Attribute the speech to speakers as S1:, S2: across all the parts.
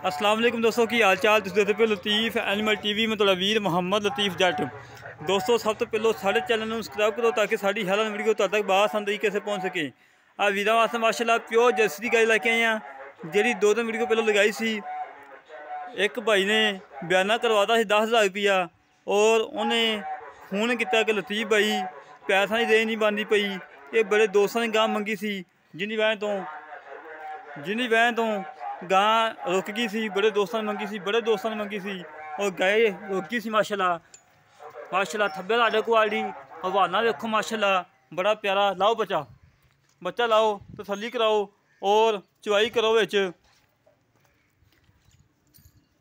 S1: अस्सलाम वालेकुम दोस्तों की हाल चाल। तुम देखते पे लतीफ़ एनिमल टीवी में थोड़ा वीर मुहम्मद लतीफ़ जट। दोस्तों सब तो पहले साढ़े चैनल में सब्सक्राइब करो ताकि साड़ी हर वीडियो तुहाडे तक आसान तरीके से पहुँच सके। आ वीर वास्ते माशाल्लाह प्योर जर्सी की गाय लैके आए हैं जी दो तीन वीडियो पहले लगाई सी। एक भाई ने बयाना करवाता है 10,000 रुपया और उन्हें फोन किया कि लतीफ़ भाई पैसा ही दे नहीं पाती पई, ये बड़े दोस्तों ने गां मंगी सी जिन्नी वजह तो गां रुक गई सी, बड़े दोस्तों ने मंगी सी और गाय रुक गई सी। माशाल्लाह थब्बे लाडे क्वालिटी हवाना देखो माशाल्लाह बड़ा प्यारा। लाओ बच्चा लाओ तसल्ली कराओ और चवाई करो विच।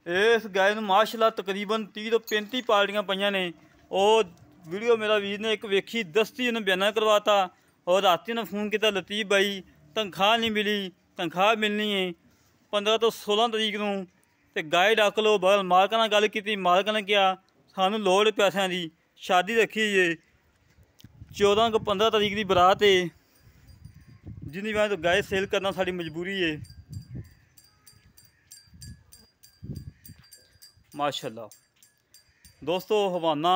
S1: इस गाय में माशाल्लाह तकरीबन 30 तो 35 पार्टियां पईयां ने और वीडियो मेरा वीर ने एक वेखी दस्ती उन्हें बयाना करवाता और राती ने फोन किया लतीफ़ भाई तनख्वाह नहीं मिली, तनख्वाह मिलनी है 15 तो 16 तरीक नूं ते गाय डक लो। बल मालक नाल गल की, मालक ने कहा सानू लोड़ पैसों की, शादी रखी है 14 को 15 तरीक की बरात है जिन्नी वजह तो गाय सेल करना साड़ी मजबूरी है। माशाल्लाह दोस्तों हवाना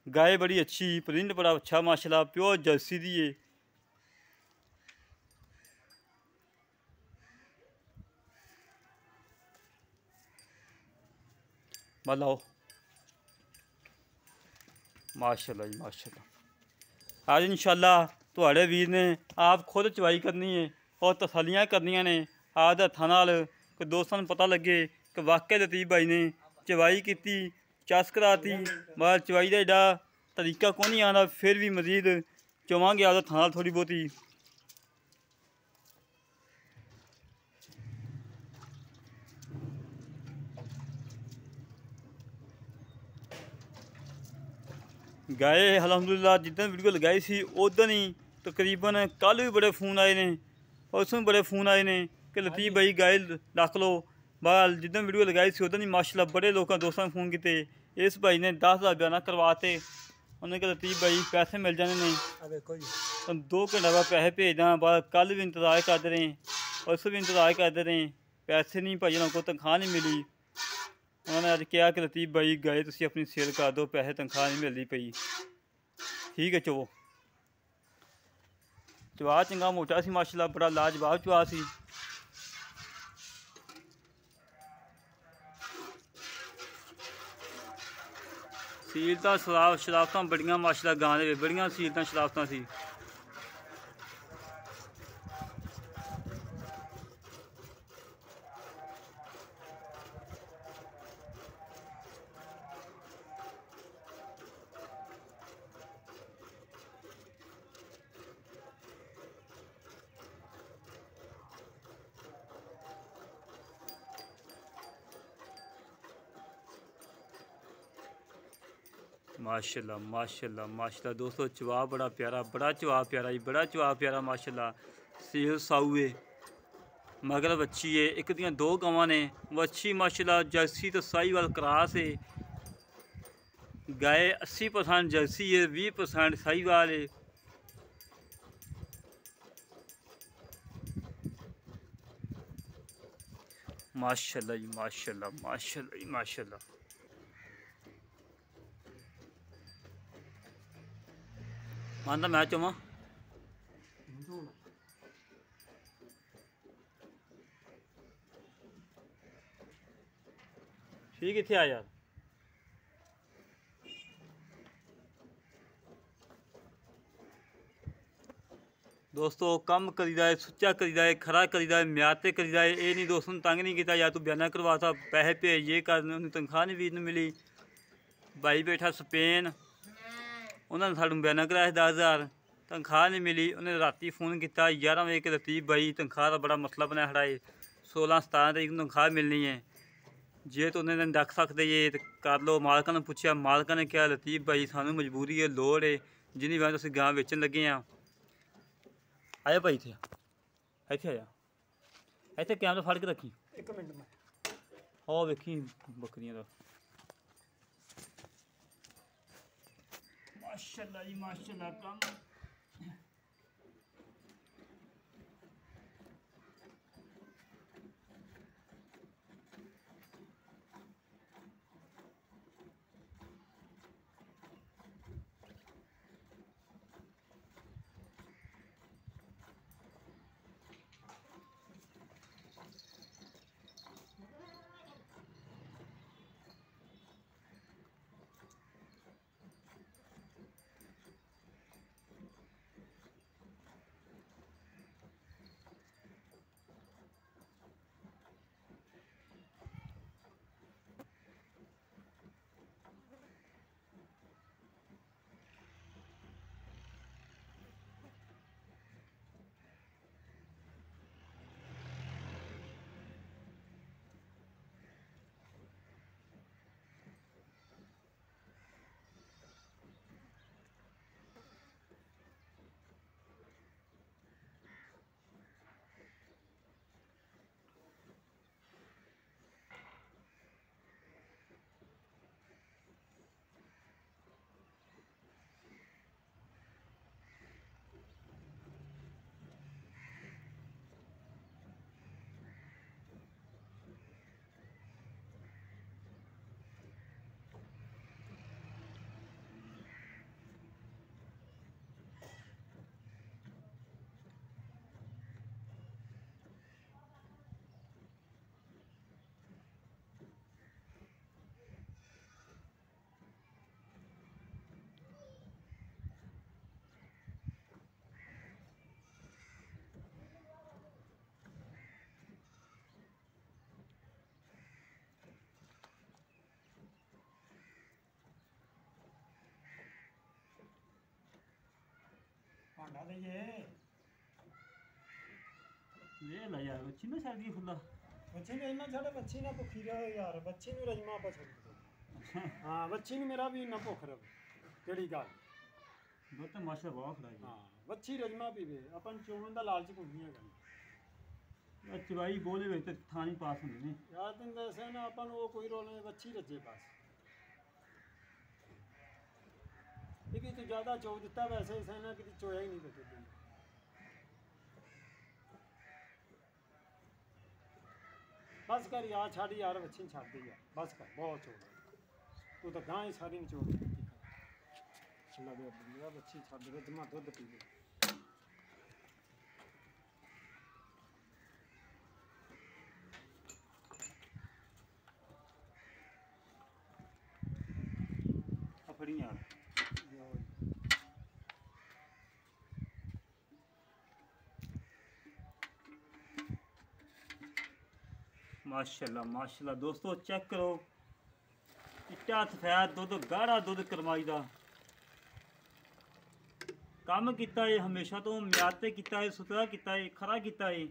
S1: गाय बड़ी अच्छी, प्रिंट बड़ा अच्छा माशाल्लाह प्योर जर्सी दी है। लाओ माशाल्लाह जी माशाल्लाह। आज इंशाल्लाह तुहाड़े वीर ने आप खुद चवाई करनी है और तसलियाँ करनियाँ ने आज हत्थां नाल कि दोस्तों पता लगे कि वाकई लतीफ़ भाई ने चवाई की चस कराती। बाहर चवाई का एडा तरीका को नहीं आता, फिर भी मजीद चवांगे आप हत्थां नाल थोड़ी बहुती। गाय अलहमदुलिल्लाह जिद्दन वीडियो लगाई सी उदन ही तकरीबन कल भी बड़े फोन आए ने और उसमें बड़े फोन आए ने कि लतीफ़ भाई गाय रख लो। बाल जिद्दन वीडियो लगाई सी उदन ही माशाल्लाह बड़े लोगों दोस्तों ने फोन किए। इस भाई ने 10,000 बयाना करवाते, उन्होंने कहा लतीफ़ भाई पैसे मिल जाने ने तो 2 घंटे बाद पैसे भेजना। बाद कल भी इंतज़ार करते रहे और उस भी इंतज़ार करते रहे, पैसे नहीं भाई उनको तनख्वाह नहीं मिली। उन्होंने अज कहा कि लतीफ़ भाई गाय तुम अपनी सेल कर दो, पैसे तनख्वाह नहीं मिलती पई। ठीक है चवा चंगा मोटा सी माशाल्लाह बड़ा लाजवाब चवा सी। सीलतां शराफतां बड़ियां माशाल्लाह गां दे बड़ियां सीलतां शराफतां सी। माशाल्लाह माशाल्लाह माशाल्लाह दोस्तों चवा बड़ा चवा प्यारा जी, बड़ा चवा प्यारा माशाल्लाह। सेल साऊ है मगर बच्ची है, एक दियाँ 2 गवां ने बच्ची माशाल्लाह जर्सी तो साहीवाल क्रॉस है। गाय 80% जर्सी है, 20% साहीवाल है। माशाल्लाह जी माशाल्लाह माशाल्लाह जी माशाल्लाह। मानता मैं चुमा ठीक इत्थे आ यार। दोस्तों कम करीदा है, सुच्चा करीदा है, खरा करीदा है, म्याद ते करीदा है। ये नहीं दोस्तों ने तंग नहीं किया या तू बयाना करवाता पैसे भेज ये कर, उन्हें तनख्वाह नहीं वीर मिली। भाई बैठा स्पेन, उन्होंने सानू बयाना कराया 10,000 तनख्वाह नहीं मिली। उन्हें राती फोन किया 11 बजे कि लतीफ़ भाई तनख्वाह का बड़ा मसला बनाया खड़ा है, 16-17 तरीक तनख्वाह मिलनी है, जे तो उन्हें रख सकते ये तो कर लो। मालका ने पूछा, मालका ने कहा लतीफ़ भाई सानू मजबूरी है, लोड़ है जिन्नी वजह तुम गां बेचन लगे हैं। आया भाई इत्थे आया इत्थे कैमरा फड़ के रखी 1 मिनट में ओ वेखी बकरियां दा माशाल्लाह जी माशाल्लाह। कम
S2: भांडा दे
S1: ले ला यार बच्ची ना छड़ दी खुला
S2: बच्ची ने इन्ना छड़े बच्ची ना भुखी रहे यार बच्ची नु रजमा पा छड़ हां बच्ची नु मेरा भी इन्ना भुख रहे केड़ी गल
S1: वो तो माशा बहुत खड़ा
S2: हां बच्ची रजमा पीवे अपन चोवन दा लालच कोई नहीं है
S1: है चवाई बोले ਵਿੱਚ ਤੇ ਥਾਂ ਨਹੀਂ ਪਾਸ ਹੁੰਦੇ ਨੇ
S2: यार तुम वैसे ना अपन वो कोई रोल नहीं बच्ची रजे पास लेकिन तू ज्यादा चो दिता वैसे से ना कि चोया ही नहीं करते बस कर यार छाड़ी यार बच्ची छाड़ दी यार बस कर बहुत चो तू तो गां ही सारी निचोड़ दी अल्लाह दे बंदा बच्ची छाड़ दे जमा दूध पी ले
S1: ਫੜੀ ਯਾਰ माशाल्लाह दोस्तों चेक करो चिट्टा सफेद दुध गाढ़ा दुध करमाई दा काम किया है हमेशा तो म्याद ते किया है सुथरा किया है खरा किया है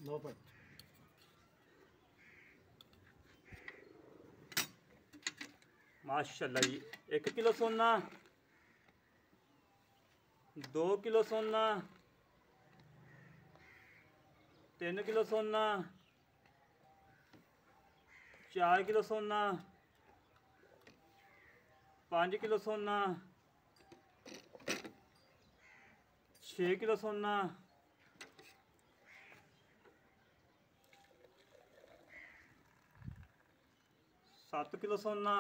S2: लो भाई
S1: माशाल्लाह जी 1 किलो सोना 2 किलो सोना 3 किलो सोना 4 किलो सोना 5 किलो सोना 6 किलो सोना 7 किलो सोना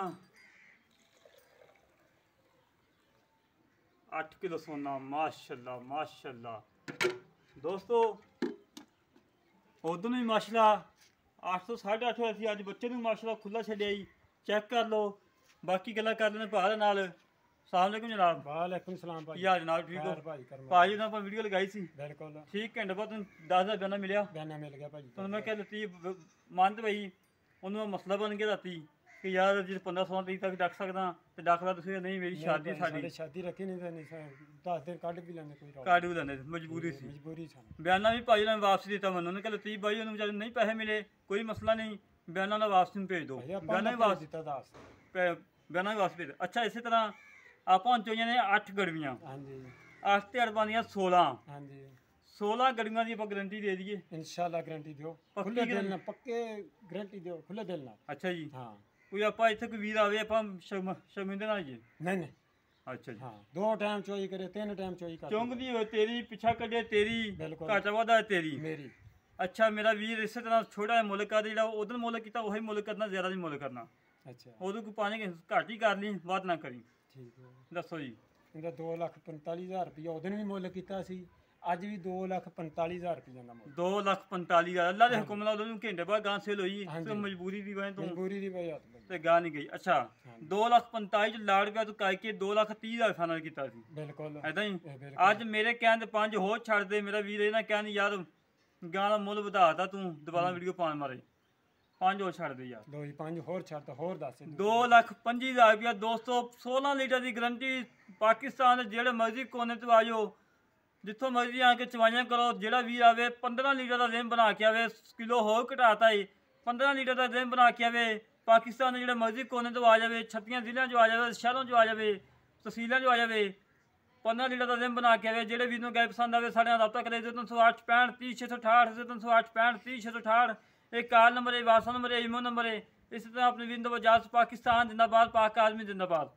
S1: 8 किलो सोना माशाल्लाह दोस्तों उधर भी माशाल्लाह 800 850 होया सी अज बच्चे नूं माशाल्लाह खुला छड्डिया जी चेक कर लो बाकी गल्लां कर लेने भा दे नाल सलामकुम जनाब
S2: वालेकुम सलाम भाई
S1: यार जनाब ठीक हो भाजी ने ਆਪਾਂ ਵੀਡੀਓ ਲਗਾਈ ਸੀ
S2: बिल्कुल
S1: ठीक घंटे ਬਾਅਦ ਤੁਹਾਨੂੰ 10000 ਬਿਆਨਾ ਮਿਲਿਆ
S2: बयाना मिल गया भाई
S1: ਤੁਹਾਨੂੰ ਮੈਂ ਕਿਹਾ ਦਿੱਤੀ ਮੰਨਤ ਭਾਈ ਉਹਨੂੰ ਮਸਲਾ ਬਣ ਗਿਆ ਰਾਤੀ ਕਿ ਯਾਰ ਜੇ 15-16 ਤਰੀਕ ਤੱਕ ਡੱਕ ਸਕਦਾ ਤੇ ਡੱਕਦਾ ਤੁਸੀਂ ਨਹੀਂ ਮੇਰੀ ਸ਼ਾਦੀ ਸਾਡੀ
S2: शादी रखी नहीं था नहीं 10 दिन ਕੱਢ ਵੀ ਲੈਂਦੇ ਕੋਈ
S1: ਕਾਰਡ ਵੀ ਲੈਂਦੇ ਮਜਬੂਰੀ ਸੀ
S2: ਮਜਬੂਰੀ ਸਾਨੂੰ
S1: ਬਿਆਨਾ ਵੀ ਭਾਈ ਨੇ ਵਾਪਸ ਦਿੱਤਾ ਮੈਨੂੰ ਉਹਨੇ ਕਿਹਾ ਤੀ ਭਾਈ ਉਹਨੂੰ ਵਿਚਾਰੇ ਨਹੀਂ ਪੈਸੇ ਮਿਲੇ ਕੋਈ ਮਸਲਾ ਨਹੀਂ ਬਿਆਨਾ ਨਾਲ ਵਾਪਸ ਨੂੰ ਭੇਜ ਦਿਓ ਬਿਆਨਾ ਵੀ ਵਾਪਸ
S2: ਦਿੱਤਾ 10
S1: ਬਿਆਨਾ ਵੀ ਵਾਪਸ ਭੇਜ ਅੱਛਾ ਇਸੇ ਤਰ੍ਹਾਂ ਆਪਾਂ ਚੋਈਆਂ ਨੇ 8 ਗੜਵੀਆਂ
S2: ਹਾਂਜੀ
S1: 8 ਤੇ 8 ਪਾਉਂਦੀਆਂ 16
S2: ਹਾਂਜੀ
S1: 16 ਗੜਵੀਆਂ ਦੀ ਆਪਾਂ ਗਾਰੰਟੀ ਦੇ ਦਈਏ
S2: इंशाल्लाह गारंटी दियो खुले दिल ना पक्के गारंटी दियो खुले दिल ना
S1: ਅੱਛਾ ਜੀ
S2: हाँ
S1: ਕੋਈ ਆਪਾਂ ਇੱਥੇ ਕੋਈ ਵੀਰ ਆਵੇ ਆਪਾਂ ਸ਼ਰਮਿੰਦੇ ਨਾ ਹੋਈਏ
S2: नहीं नहीं
S1: ਅੱਛਾ ਜੀ
S2: हाँ 2 टाइम चोई करे 3 टाइम चोई कर
S1: ਚੁੰਗਦੀ ਹੋਏ ਤੇਰੀ ਪਿੱਛਾ ਕੱਢੇ ਤੇਰੀ
S2: ਬਿਲਕੁਲ।
S1: ਘਾਟ ਵਾਧਾ ਤੇਰੀ
S2: मेरी
S1: ਅੱਛਾ ਮੇਰਾ ਵੀਰ ਇਸੇ ਤਰ੍ਹਾਂ ਛੋਟਾ ਜਿਹਾ ਮੁੱਲ ਕਰ ਜਿਹੜਾ ਉਦੋਂ ਮੁੱਲ ਕੀਤਾ ਉਹੀ ਮੁੱਲ ਕਰਨਾ ਜ਼ਿਆਦਾ ਨਹੀਂ ਮੁੱਲ ਕਰਨਾ
S2: अच्छा
S1: ਉਦੋਂ ਕੋਈ ਪਾਣੀ ਘੱਟ ਹੀ ਕਰ ਲਈ ਵੱਧ ਨਾ ਕਰੀ
S2: ठीक है
S1: ਦੱਸੋ ਜੀ
S2: ਇਹਦਾ 2,45,000 ਰੁਪਇਆ ਉਹਦੇ ਵੀ ਮੁੱਲ ਕੀਤਾ ਸੀ ਅੱਜ ਵੀ 2,45,000 ਰੁਪਇਆ ਦਾ ਮੁੱਲ
S1: 2,45,000 ਅੱਲਾ ਦੇ ਹੁਕਮ ਨਾਲ ਉਹਨੂੰ ਘੰਟੇ ਬਾਅਦ ਗਾਂ ਸੇਲ ਹੋਈ
S2: ਹਾਂਜੀ।
S1: ਤੇ ਮਜਬੂਰੀ ਦੀ ਵਜ੍ਹਾ ਤੋਂ
S2: ਮਜਬੂਰੀ ਦੀ ਵਜ੍ਹਾ ਤੋਂ
S1: ਤੇ ਗਾਂ ਨਹੀਂ ਗਈ ਅੱਛਾ
S2: ਹਾਂਜੀ।
S1: 2,45,000 ਚ ਲਾੜ ਪਿਆ ਤੂੰ ਕਾਇ ਕੇ 2,30,000 ਫਾਈਨਲ ਕੀਤਾ ਸੀ
S2: ਬਿਲਕੁਲ
S1: ਐਦਾਂ ਹੀ
S2: ਇਹ ਬਿਲਕੁਲ।
S1: ਅੱਜ ਮੇਰੇ ਕਹਿਣ ਤੇ 5 ਹੋਰ ਛੱਡ ਦੇ ਮੇਰਾ ਵੀਰ ਇਹ ਨਾ ਕਹਿਣ ਯਾਰ ਗਾਂ ਦਾ ਮੁੱਲ ਵਧਾਤਾ ਤੂੰ ਦੁਬਾਰਾ ਵੀਡੀਓ ਪਾਉਣ ਮਾਰੇ 5 ਹੋਰ ਛੱਡ ਦੇ ਯਾਰ
S2: ਲੋ ਜੀ 5 ਹੋਰ ਛੱਡ ਹੋਰ ਦੱਸ
S1: 2,25,000 ਰੁਪਇਆ ਦੋਸਤੋ 16 ਲੀਟਰ ਦੀ ਗਰੰਟੀ ਪਾਕਿਸਤਾਨ ਦੇ ਜਿਹੜੇ ਮਰਜ਼ੀ ਕੋਨੇ ਤੋਂ ਆ ਜਾਓ ਜਿੱਥੋਂ ਮਰਜ਼ੀ ਆ ਕੇ ਚਵਾਈਆਂ ਕਰੋ ਜਿਹੜਾ ਵੀਰ ਆਵੇ 15 ਲੀਟਰ ਦਾ ਰਿਮ ਬਣਾ ਕੇ ਆਵੇ ਕਿਲੋ ਹੋਰ ਘਟਾਤਾ ਏ 15 ਲੀਟਰ ਦਾ ਰਿਮ ਬਣਾ ਕੇ ਆਵੇ ਪਾਕਿਸਤਾਨ ਦੇ ਜਿਹੜੇ ਮਰਜ਼ੀ ਕੋਨੇ ਤੋਂ ਆ ਜਾਵੇ 36 ਜ਼ਿਲ੍ਹਿਆਂ 'ਚੋਂ ਆ ਜਾਵੇ ਸ਼ਹਿਰਾਂ 'ਚੋਂ ਆ ਜਾਵੇ ਤਹਿਸੀਲਾਂ 'ਚੋਂ ਆ ਜਾਵੇ 15 ਲੀਟਰ ਦਾ ਰਿਮ ਬਣਾ ਕੇ ਆਵੇ ਜਿਹੜੇ ਵੀਰ ਨੂੰ ਗਾਇ ਪਸੰਦ ਆਵੇ ਸਾਡੇ ਨਾਲ ਰਾਬਤਾ ਕਰੇ 308 65 30 668 308 65 30 668 ਇਹ ਕਾਰ ਨੰਬਰ ਹੈ ਵਾਟਸਐਪ ਨੰਬਰ ਹੈ ਈਮੋ ਨੰਬਰ ਹੈ ਇਸੇ ਤਰ੍ਹਾਂ ਆਪਣੇ ਵੀਰ ਨੂੰ ਵਜਾਤ ਪਾਕਿਸਤਾਨ ਜਿੰਦਾਬਾਦ ਪਾਕ ਆਦਮੀ ਜਿੰਦਾਬਾਦ